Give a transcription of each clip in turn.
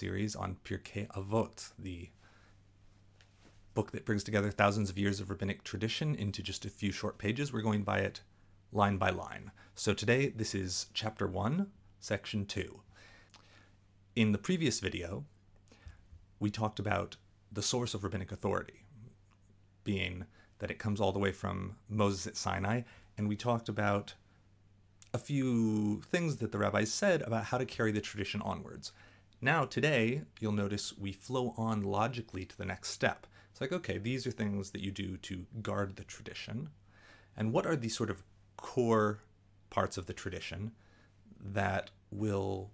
series on Pirkei Avot, the book that brings together thousands of years of rabbinic tradition into just a few short pages. We're going by it line by line. So today, this is chapter 1, section 2. In the previous video, we talked about the source of rabbinic authority, being that it comes all the way from Moses at Sinai, and we talked about a few things that the rabbis said about how to carry the tradition onwards. Now, today, you'll notice we flow on logically to the next step. It's like, okay, these are things that you do to guard the tradition. And what are the sort of core parts of the tradition that will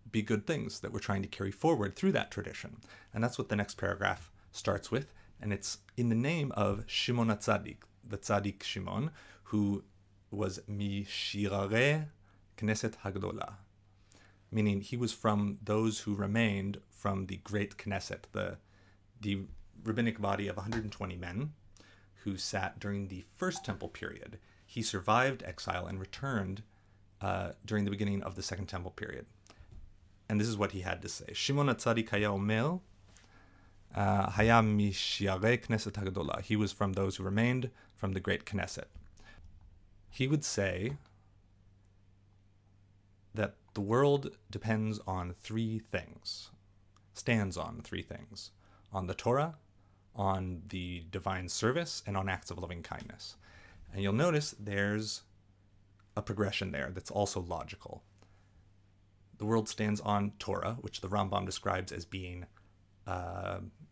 be good things that we're trying to carry forward through that tradition? And that's what the next paragraph starts with. And it's in the name of Shimon Hatzadik, the Tzaddik Shimon, who was Mishirarei Knesset Hagdola, meaning he was from those who remained from the great Knesset, the rabbinic body of 120 men who sat during the first temple period. He survived exile and returned during the beginning of the second temple period. And this is what he had to say. Shimon Hatzadik haya omer, haya mishiarei Knesset Hagdola. He was from those who remained from the great Knesset. He would say that the world depends on three things, stands on three things: on the Torah, on the divine service, and on acts of loving kindness. And you'll notice there's a progression there that's also logical. The world stands on Torah, which the RAMBAM describes as being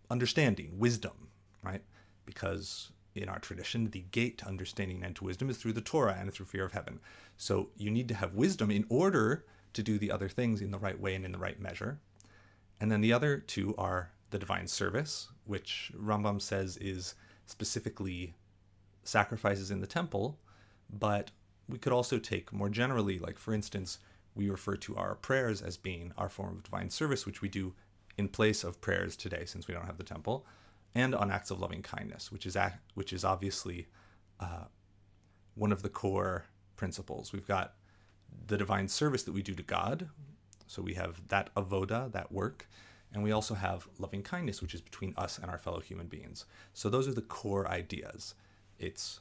understanding, wisdom, right? Because in our tradition, the gate to understanding and to wisdom is through the Torah and through fear of heaven. So you need to have wisdom in order to do the other things in the right way and in the right measure. And then the other two are the divine service, which RAMBAM says is specifically sacrifices in the temple, but we could also take more generally, like for instance, we refer to our prayers as being our form of divine service, which we do in place of prayers today since we don't have the temple, and on acts of loving kindness, which is obviously one of the core principles. We've got the divine service that we do to God, so we have that Avodah, that work, and we also have loving kindness, which is between us and our fellow human beings. So those are the core ideas. It's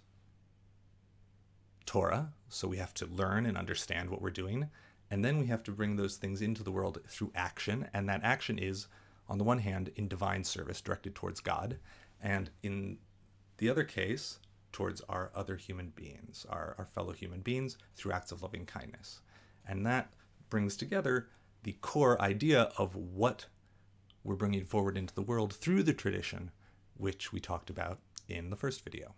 Torah, so we have to learn and understand what we're doing, and then we have to bring those things into the world through action, and that action is, on the one hand, in divine service directed towards God, and in the other case, towards our other human beings, our fellow human beings, through acts of loving kindness. And that brings together the core idea of what we're bringing forward into the world through the tradition, which we talked about in the first video.